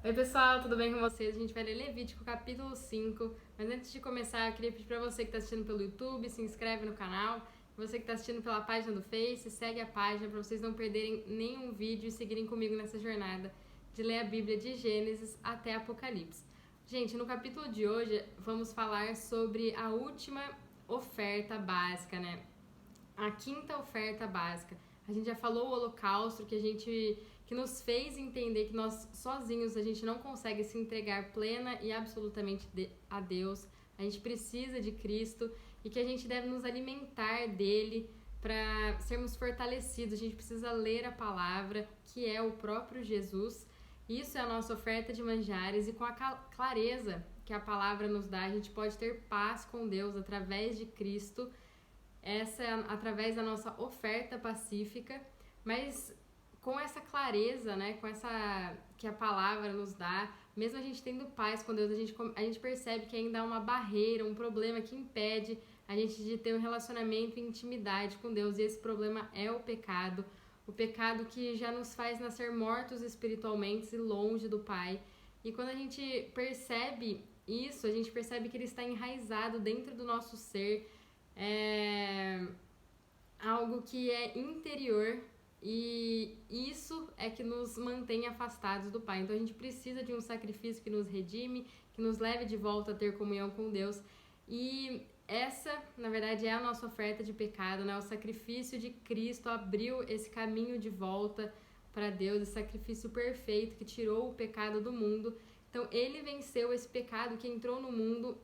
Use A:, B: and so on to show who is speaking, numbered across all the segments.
A: Oi pessoal, tudo bem com vocês? A gente vai ler Levítico capítulo 5, mas antes de começar eu queria pedir para você que está assistindo pelo YouTube, se inscreve no canal, você que está assistindo pela página do Face, segue a página para vocês não perderem nenhum vídeo e seguirem comigo nessa jornada de ler a Bíblia de Gênesis até Apocalipse. Gente, no capítulo de hoje vamos falar sobre a última oferta básica, né? A quinta oferta básica. A gente já falou o holocausto, que nos fez entender que nós sozinhos a gente não consegue se entregar plena e absolutamente a Deus. A gente precisa de Cristo e que a gente deve nos alimentar dele para sermos fortalecidos. A gente precisa ler a palavra, que é o próprio Jesus. Isso é a nossa oferta de manjares e com a clareza que a palavra nos dá, a gente pode ter paz com Deus através de Cristo. Essa é através da nossa oferta pacífica, mas com essa clareza, né, com essa que a palavra nos dá, mesmo a gente tendo paz com Deus, a gente percebe que ainda há uma barreira, um problema que impede a gente de ter um relacionamento e intimidade com Deus, e esse problema é o pecado que já nos faz nascer mortos espiritualmente e longe do Pai. E quando a gente percebe isso, a gente percebe que ele está enraizado dentro do nosso ser, é algo que é interior e isso é que nos mantém afastados do Pai. Então a gente precisa de um sacrifício que nos redime, que nos leve de volta a ter comunhão com Deus. E essa, na verdade, é a nossa oferta de pecado, né? O sacrifício de Cristo abriu esse caminho de volta para Deus, esse sacrifício perfeito que tirou o pecado do mundo. Então ele venceu esse pecado que entrou no mundo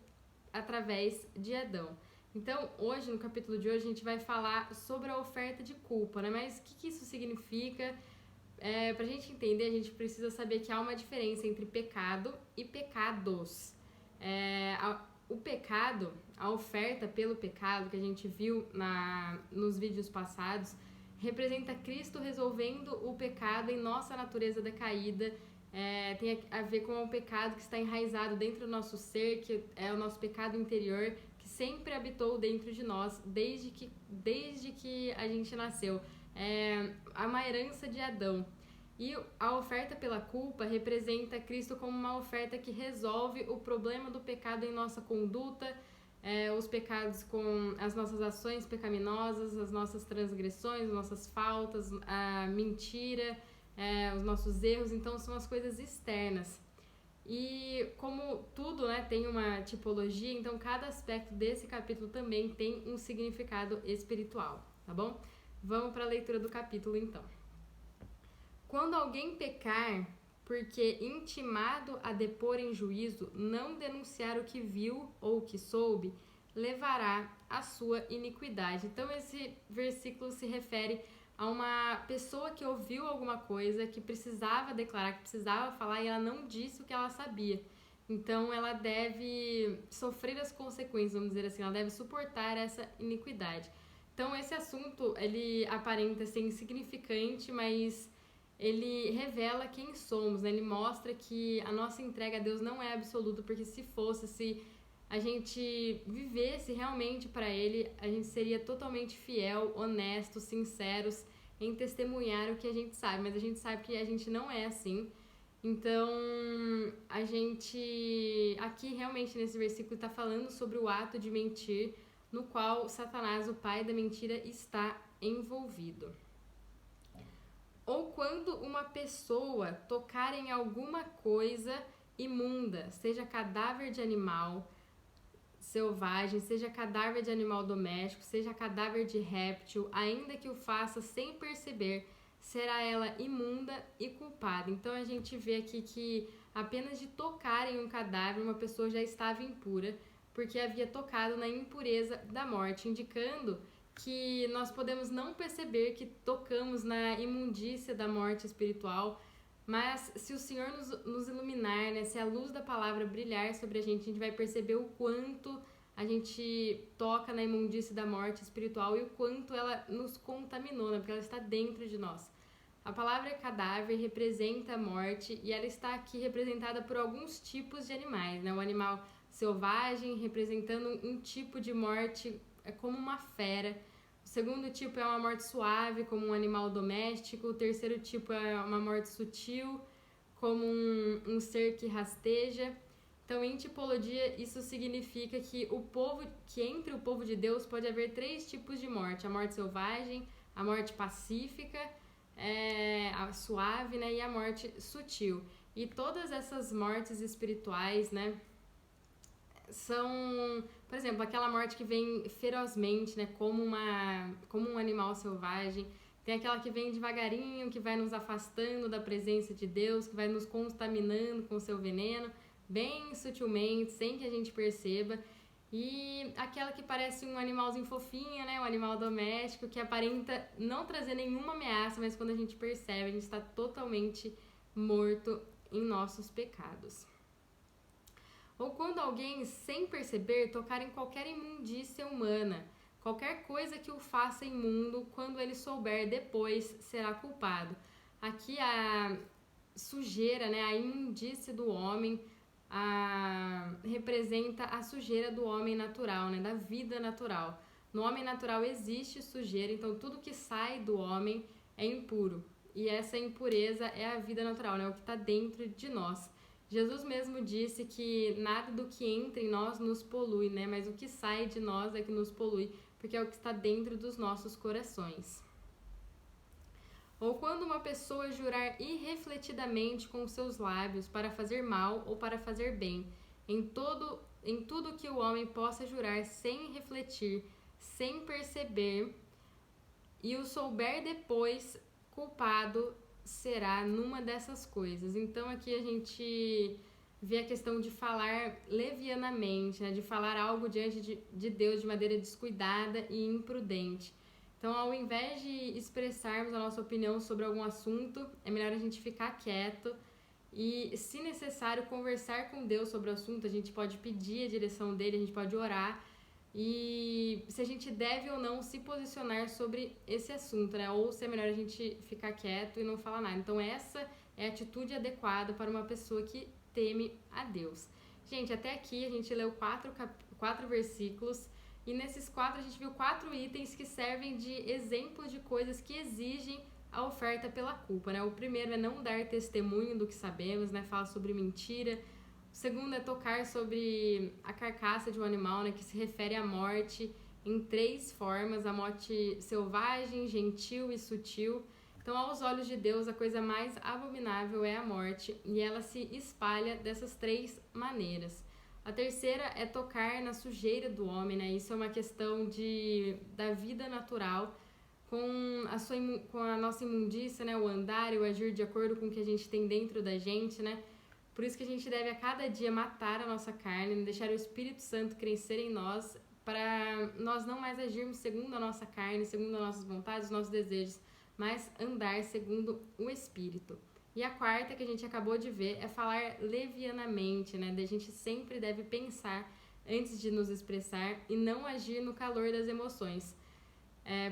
A: através de Adão. Então, hoje, no capítulo de hoje, a gente vai falar sobre a oferta de culpa, né? Mas o que isso significa? Pra gente entender, a gente precisa saber que há uma diferença entre pecado e pecados. O pecado, a oferta pelo pecado que a gente viu nos vídeos passados, representa Cristo resolvendo o pecado em nossa natureza decaída. Tem a ver com o pecado que está enraizado dentro do nosso ser, que é o nosso pecado interior, que sempre habitou dentro de nós desde que a gente nasceu. É uma herança de Adão. E a oferta pela culpa representa Cristo como uma oferta que resolve o problema do pecado em nossa conduta, os pecados com as nossas ações pecaminosas, as nossas transgressões, as nossas faltas, a mentira, os nossos erros. Então são as coisas externas. E como tudo, né, tem uma tipologia, então cada aspecto desse capítulo também tem um significado espiritual, tá bom? Vamos para a leitura do capítulo então. Quando alguém pecar, porque intimado a depor em juízo, não denunciar o que viu ou o que soube, levará a sua iniquidade. Então esse versículo se refere a uma pessoa que ouviu alguma coisa, que precisava declarar, que precisava falar e ela não disse o que ela sabia. Então ela deve sofrer as consequências, vamos dizer assim, ela deve suportar essa iniquidade. Então esse assunto, ele aparenta ser insignificante, mas ele revela quem somos, né? Ele mostra que a nossa entrega a Deus não é absoluta, porque se a gente vivesse realmente para Ele, a gente seria totalmente fiel, honesto, sinceros em testemunhar o que a gente sabe, mas a gente sabe que a gente não é assim. Então, a gente aqui realmente nesse versículo está falando sobre o ato de mentir, no qual Satanás, o pai da mentira, está envolvido. Ou quando uma pessoa tocar em alguma coisa imunda, seja cadáver de animal selvagem, seja cadáver de animal doméstico, seja cadáver de réptil, ainda que o faça sem perceber, será ela imunda e culpada. Então a gente vê aqui que apenas de tocar em um cadáver, uma pessoa já estava impura, porque havia tocado na impureza da morte, indicando que nós podemos não perceber que tocamos na imundícia da morte espiritual, mas se o Senhor nos iluminar, né, se a luz da palavra brilhar sobre a gente vai perceber o quanto a gente toca na imundície da morte espiritual e o quanto ela nos contaminou, né, porque ela está dentro de nós. A palavra cadáver representa a morte e ela está aqui representada por alguns tipos de animais, né? O animal selvagem representando um tipo de morte como uma fera. O segundo tipo é uma morte suave, como um animal doméstico. O terceiro tipo é uma morte sutil, como um ser que rasteja. Então, em tipologia, isso significa que entre o povo de Deus pode haver 3 tipos de morte: a morte selvagem, a morte pacífica, a suave, né, e a morte sutil. E todas essas mortes espirituais, né, são, por exemplo, aquela morte que vem ferozmente, né, como um animal selvagem. Tem aquela que vem devagarinho, que vai nos afastando da presença de Deus, que vai nos contaminando com seu veneno, bem sutilmente, sem que a gente perceba. E aquela que parece um animalzinho fofinho, né, um animal doméstico, que aparenta não trazer nenhuma ameaça, mas quando a gente percebe, a gente está totalmente morto em nossos pecados. Ou quando alguém, sem perceber, tocar em qualquer imundícia humana, qualquer coisa que o faça imundo, quando ele souber depois, será culpado. Aqui a sujeira, né, a imundícia do homem, representa a sujeira do homem natural, né, da vida natural. No homem natural existe sujeira, então tudo que sai do homem é impuro. E essa impureza é a vida natural, né, o que está dentro de nós. Jesus mesmo disse que nada do que entra em nós nos polui, né? Mas o que sai de nós é que nos polui, porque é o que está dentro dos nossos corações. Ou quando uma pessoa jurar irrefletidamente com seus lábios para fazer mal ou para fazer bem, em tudo que o homem possa jurar sem refletir, sem perceber, e o souber depois, culpado será numa dessas coisas. Então aqui a gente vê a questão de falar levianamente, né? De falar algo diante de Deus de maneira descuidada e imprudente. Então, ao invés de expressarmos a nossa opinião sobre algum assunto, é melhor a gente ficar quieto e, se necessário, conversar com Deus sobre o assunto. A gente pode pedir a direção dele, a gente pode orar, e se a gente deve ou não se posicionar sobre esse assunto, né? Ou se é melhor a gente ficar quieto e não falar nada. Então essa é a atitude adequada para uma pessoa que teme a Deus. Gente, até aqui a gente leu 4 versículos, e nesses 4 a gente viu 4 itens que servem de exemplo de coisas que exigem a oferta pela culpa, né? O primeiro é não dar testemunho do que sabemos, né? Fala sobre mentira. O segundo é tocar sobre a carcaça de um animal, né, que se refere à morte em 3 formas: a morte selvagem, gentil e sutil. Então, aos olhos de Deus, a coisa mais abominável é a morte, e ela se espalha dessas 3 maneiras. A terceira é tocar na sujeira do homem, né? Isso é uma questão da vida natural, com a nossa imundícia, né? O andar e o agir de acordo com o que a gente tem dentro da gente, né? Por isso que a gente deve a cada dia matar a nossa carne, deixar o Espírito Santo crescer em nós, para nós não mais agirmos segundo a nossa carne, segundo as nossas vontades, os nossos desejos, mas andar segundo o Espírito. E a quarta, que a gente acabou de ver, é falar levianamente, né? A gente sempre deve pensar antes de nos expressar e não agir no calor das emoções.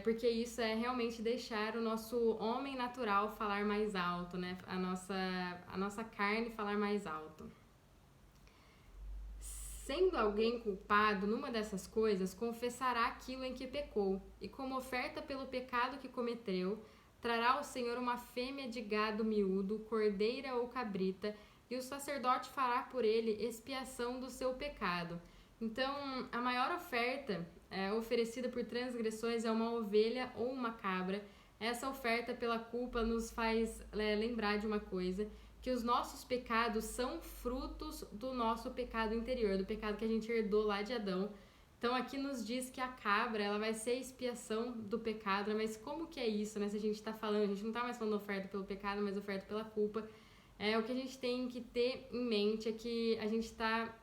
A: Porque isso é realmente deixar o nosso homem natural falar mais alto, né? A nossa carne falar mais alto. Sendo alguém culpado numa dessas coisas, confessará aquilo em que pecou, e como oferta pelo pecado que cometeu, trará ao Senhor uma fêmea de gado miúdo, cordeira ou cabrita, e o sacerdote fará por ele expiação do seu pecado. Então, a maior oferta oferecida por transgressões é uma ovelha ou uma cabra. Essa oferta pela culpa nos faz lembrar de uma coisa: que os nossos pecados são frutos do nosso pecado interior, do pecado que a gente herdou lá de Adão. Então aqui nos diz que a cabra, ela vai ser a expiação do pecado, né? Mas como que é isso, né? Se a gente está falando, a gente não está mais falando oferta pelo pecado, mas oferta pela culpa. O que a gente tem que ter em mente é que a gente está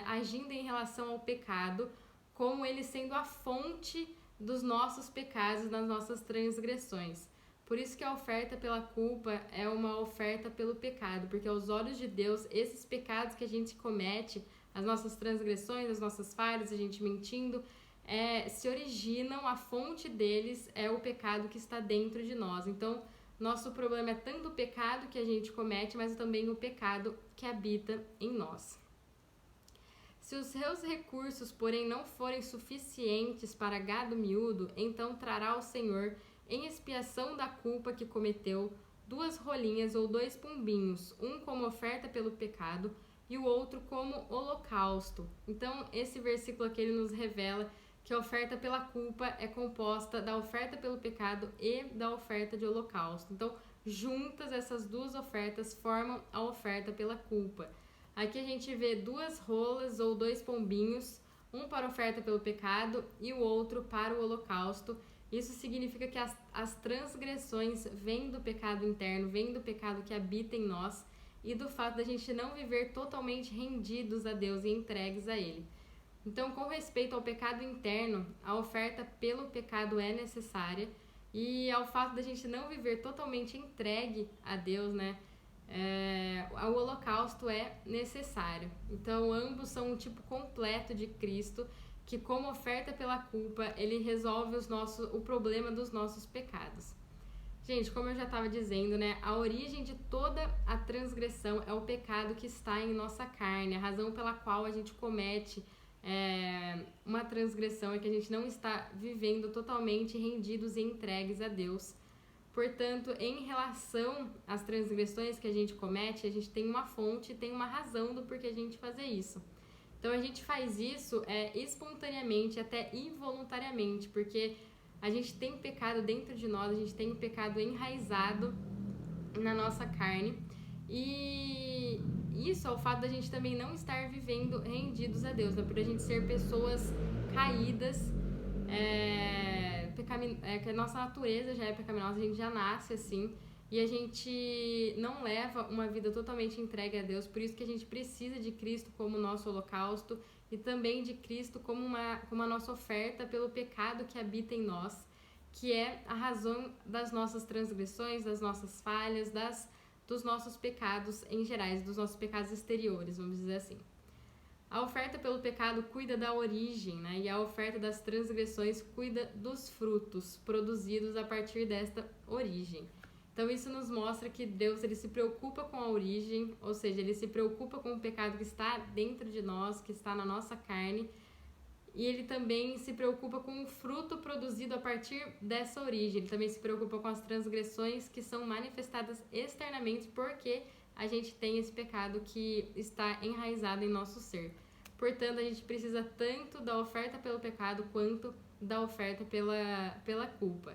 A: agindo em relação ao pecado, como ele sendo a fonte dos nossos pecados, das nossas transgressões. Por isso que a oferta pela culpa é uma oferta pelo pecado, porque aos olhos de Deus, esses pecados que a gente comete, as nossas transgressões, as nossas falhas, a gente mentindo, se originam, a fonte deles é o pecado que está dentro de nós. Então, nosso problema é tanto o pecado que a gente comete, mas também o pecado que habita em nós. Se os seus recursos, porém, não forem suficientes para gado miúdo, então trará ao Senhor, em expiação da culpa que cometeu, 2 rolinhas ou 2 pombinhos, um como oferta pelo pecado e o outro como holocausto. Então, esse versículo aqui ele nos revela que a oferta pela culpa é composta da oferta pelo pecado e da oferta de holocausto. Então, juntas essas duas ofertas formam a oferta pela culpa. Aqui a gente vê 2 rolas ou 2 pombinhos, um para a oferta pelo pecado e o outro para o holocausto. Isso significa que as transgressões vêm do pecado interno, vêm do pecado que habita em nós e do fato da gente não viver totalmente rendidos a Deus e entregues a Ele. Então, com respeito ao pecado interno, a oferta pelo pecado é necessária e ao fato da gente não viver totalmente entregue a Deus, né? O holocausto é necessário. Então, ambos são um tipo completo de Cristo que, como oferta pela culpa, ele resolve o problema dos nossos pecados. Gente, como eu já estava dizendo, né, a origem de toda a transgressão é o pecado que está em nossa carne, a razão pela qual a gente comete uma transgressão é que a gente não está vivendo totalmente rendidos e entregues a Deus. Portanto, em relação às transgressões que a gente comete, a gente tem uma fonte, tem uma razão do porquê a gente fazer isso. Então, a gente faz isso espontaneamente, até involuntariamente, porque a gente tem pecado dentro de nós, a gente tem o pecado enraizado na nossa carne. E isso é o fato da gente também não estar vivendo rendidos a Deus, né? Por a gente ser pessoas caídas, que a nossa natureza já é pecaminosa, a gente já nasce assim, e a gente não leva uma vida totalmente entregue a Deus, por isso que a gente precisa de Cristo como nosso holocausto e também de Cristo como a nossa oferta pelo pecado que habita em nós, que é a razão das nossas transgressões, das nossas falhas, dos nossos pecados em gerais, dos nossos pecados exteriores, vamos dizer assim. A oferta pelo pecado cuida da origem, né? E a oferta das transgressões cuida dos frutos produzidos a partir desta origem. Então isso nos mostra que Deus ele se preocupa com a origem, ou seja, ele se preocupa com o pecado que está dentro de nós, que está na nossa carne, e ele também se preocupa com o fruto produzido a partir dessa origem. Ele também se preocupa com as transgressões que são manifestadas externamente porque a gente tem esse pecado que está enraizado em nosso ser. Portanto, a gente precisa tanto da oferta pelo pecado quanto da oferta pela culpa.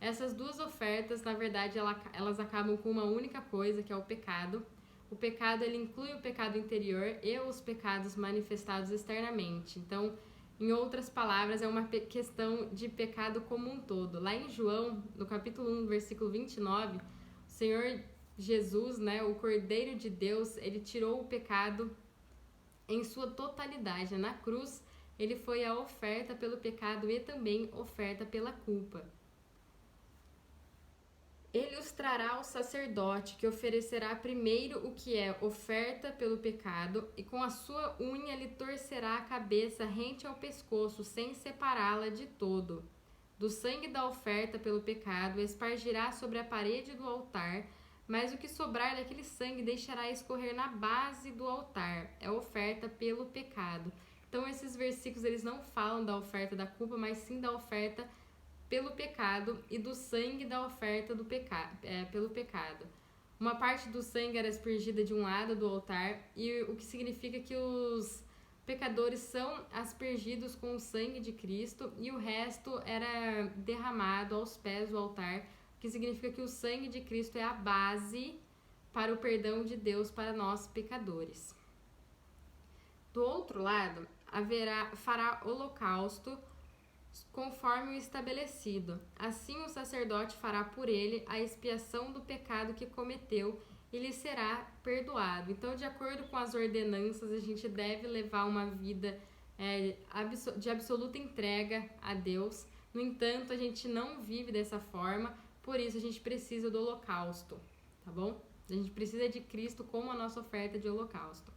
A: Essas duas ofertas, na verdade, elas acabam com uma única coisa, que é o pecado. O pecado ele inclui o pecado interior e os pecados manifestados externamente. Então, em outras palavras, é uma questão de pecado como um todo. Lá em João, no capítulo 1, versículo 29, o Senhor Jesus, né, o Cordeiro de Deus, ele tirou o pecado em sua totalidade. Na cruz, ele foi a oferta pelo pecado e também oferta pela culpa. Ele os trará ao sacerdote, que oferecerá primeiro o que é oferta pelo pecado, e com a sua unha lhe torcerá a cabeça rente ao pescoço, sem separá-la de todo. Do sangue da oferta pelo pecado espargirá sobre a parede do altar, mas o que sobrar daquele sangue deixará escorrer na base do altar. É oferta pelo pecado. Então esses versículos eles não falam da oferta da culpa, mas sim da oferta pelo pecado e do sangue da oferta pelo pecado. Uma parte do sangue era aspergida de um lado do altar, e o que significa que os pecadores são aspergidos com o sangue de Cristo, e o resto era derramado aos pés do altar, o que significa que o sangue de Cristo é a base para o perdão de Deus para nós pecadores. Do outro lado, fará holocausto conforme o estabelecido. Assim o sacerdote fará por ele a expiação do pecado que cometeu e lhe será perdoado. Então, de acordo com as ordenanças, a gente deve levar uma vida de absoluta entrega a Deus. No entanto, a gente não vive dessa forma, por isso a gente precisa do holocausto, tá bom? A gente precisa de Cristo como a nossa oferta de holocausto.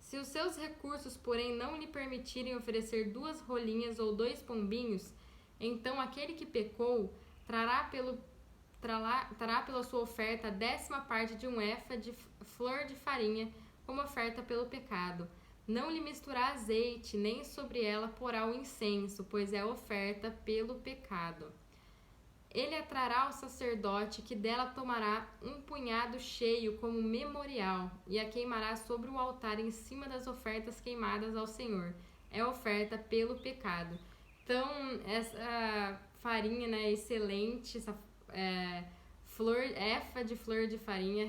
A: Se os seus recursos, porém, não lhe permitirem oferecer 2 rolinhas ou 2 pombinhos, então aquele que pecou trará pela sua oferta a 10ª parte de um efa de flor de farinha como oferta pelo pecado. Não lhe misturar azeite, nem sobre ela porá o incenso, pois é oferta pelo pecado. ele a trará ao sacerdote, que dela tomará um punhado cheio como memorial, e a queimará sobre o altar em cima das ofertas queimadas ao Senhor. É oferta pelo pecado. Então, essa farinha, né, excelente, essa efa de flor de farinha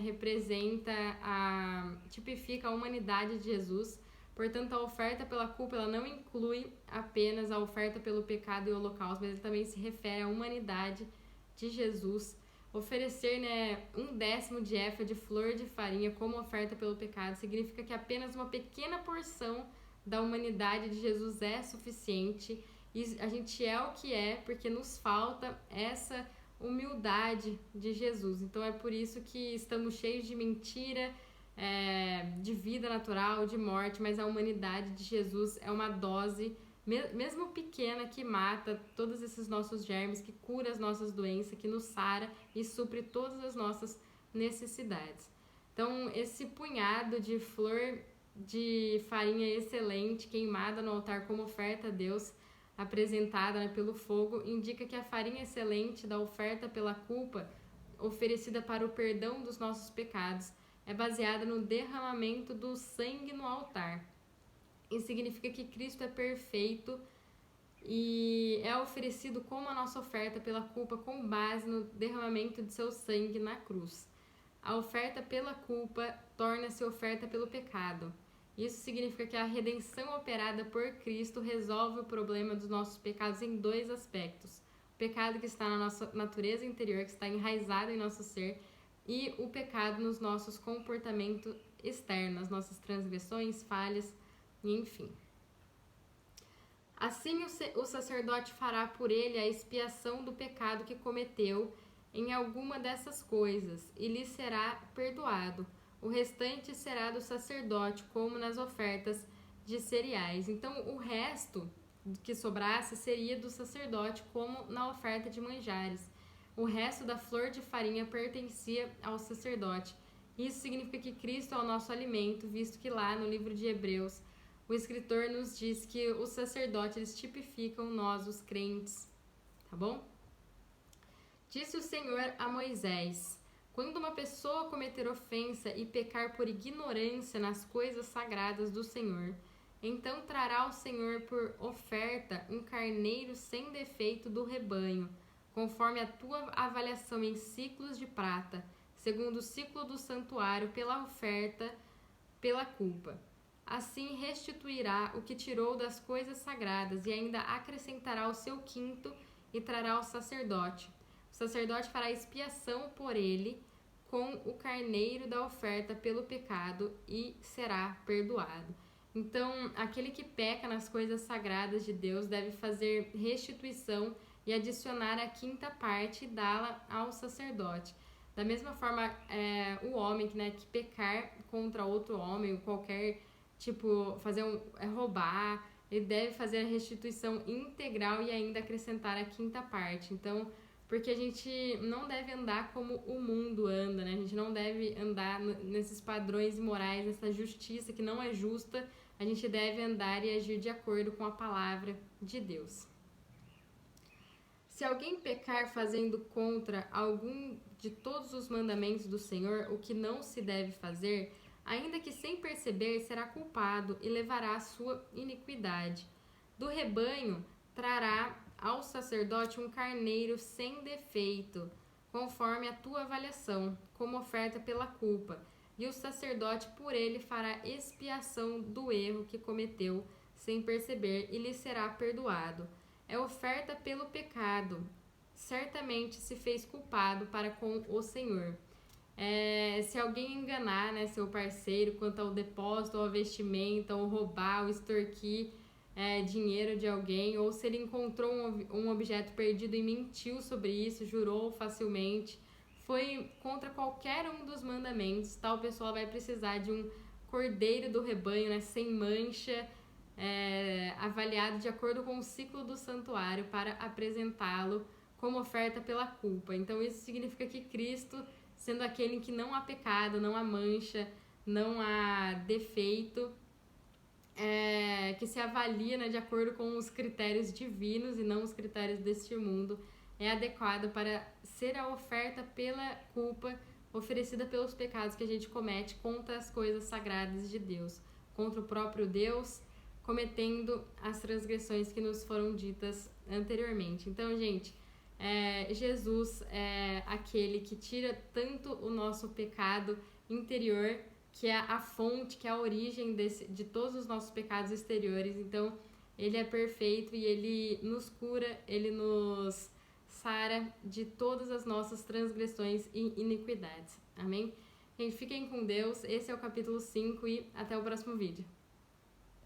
A: tipifica a humanidade de Jesus. Portanto, a oferta pela culpa ela não inclui apenas a oferta pelo pecado e o holocausto, mas ele também se refere à humanidade de Jesus. Oferecer, né, 1/10 de efa de flor de farinha como oferta pelo pecado significa que apenas uma pequena porção da humanidade de Jesus é suficiente. E a gente é o que é porque nos falta essa humildade de Jesus. Então é por isso que estamos cheios de mentira, de vida natural, de morte, mas a humanidade de Jesus é uma dose, mesmo pequena, que mata todos esses nossos germes, que cura as nossas doenças, que nos sara e supre todas as nossas necessidades. Então, esse punhado de flor de farinha excelente, queimada no altar como oferta a Deus, apresentada, né, pelo fogo, indica que a farinha excelente da oferta pela culpa, oferecida para o perdão dos nossos pecados, é baseada no derramamento do sangue no altar. Isso significa que Cristo é perfeito e é oferecido como a nossa oferta pela culpa com base no derramamento de seu sangue na cruz. A oferta pela culpa torna-se oferta pelo pecado. Isso significa que a redenção operada por Cristo resolve o problema dos nossos pecados em 2 aspectos. O pecado que está na nossa natureza interior, que está enraizado em nosso ser, e o pecado nos nossos comportamentos externos, nas nossas transgressões, falhas, enfim. Assim o sacerdote fará por ele a expiação do pecado que cometeu em alguma dessas coisas, e lhe será perdoado. O restante será do sacerdote, como nas ofertas de cereais. Então, o resto que sobrasse seria do sacerdote, como na oferta de manjares. O resto da flor de farinha pertencia ao sacerdote. Isso significa que Cristo é o nosso alimento, visto que lá no livro de Hebreus, o escritor nos diz que os sacerdotes eles tipificam nós, os crentes. Tá bom? Disse o Senhor a Moisés: quando uma pessoa cometer ofensa e pecar por ignorância nas coisas sagradas do Senhor, então trará ao Senhor por oferta um carneiro sem defeito do rebanho, conforme a tua avaliação em ciclos de prata, segundo o ciclo do santuário, pela oferta pela culpa. Assim restituirá o que tirou das coisas sagradas e ainda acrescentará o seu quinto e trará ao sacerdote. O sacerdote fará expiação por ele com o carneiro da oferta pelo pecado e será perdoado. Então, aquele que peca nas coisas sagradas de Deus deve fazer restituição e adicionar a quinta parte e dá-la ao sacerdote. Da mesma forma, o homem que pecar contra outro homem, qualquer tipo, roubar, ele deve fazer a restituição integral e ainda acrescentar a quinta parte. Então, porque a gente não deve andar como o mundo anda, né? A gente não deve andar nesses padrões morais, nessa justiça que não é justa. A gente deve andar e agir de acordo com a palavra de Deus. Se alguém pecar fazendo contra algum de todos os mandamentos do Senhor, o que não se deve fazer, ainda que sem perceber, será culpado e levará a sua iniquidade. Do rebanho trará ao sacerdote um carneiro sem defeito, conforme a tua avaliação, como oferta pela culpa, e o sacerdote por ele fará expiação do erro que cometeu sem perceber e lhe será perdoado. É oferta pelo pecado, certamente se fez culpado para com o Senhor. Se alguém enganar, né, seu parceiro quanto ao depósito, ao vestimenta, ou roubar, ou extorquir dinheiro de alguém, ou se ele encontrou um objeto perdido e mentiu sobre isso, jurou facilmente, foi contra qualquer um dos mandamentos, tal pessoa vai precisar de um cordeiro do rebanho, né, sem mancha, avaliado de acordo com o ciclo do santuário para apresentá-lo como oferta pela culpa. Então isso significa que Cristo, sendo aquele em que não há pecado, não há mancha, não há defeito, que se avalia, né, de acordo com os critérios divinos e não os critérios deste mundo, é adequado para ser a oferta pela culpa oferecida pelos pecados que a gente comete contra as coisas sagradas de Deus, contra o próprio Deus, cometendo as transgressões que nos foram ditas anteriormente. Então, gente, Jesus é aquele que tira tanto o nosso pecado interior, que é a fonte, que é a origem de todos os nossos pecados exteriores. Então, ele é perfeito e ele nos cura, ele nos sara de todas as nossas transgressões e iniquidades. Amém? Gente, fiquem com Deus. Esse é o capítulo 5 e até o próximo vídeo.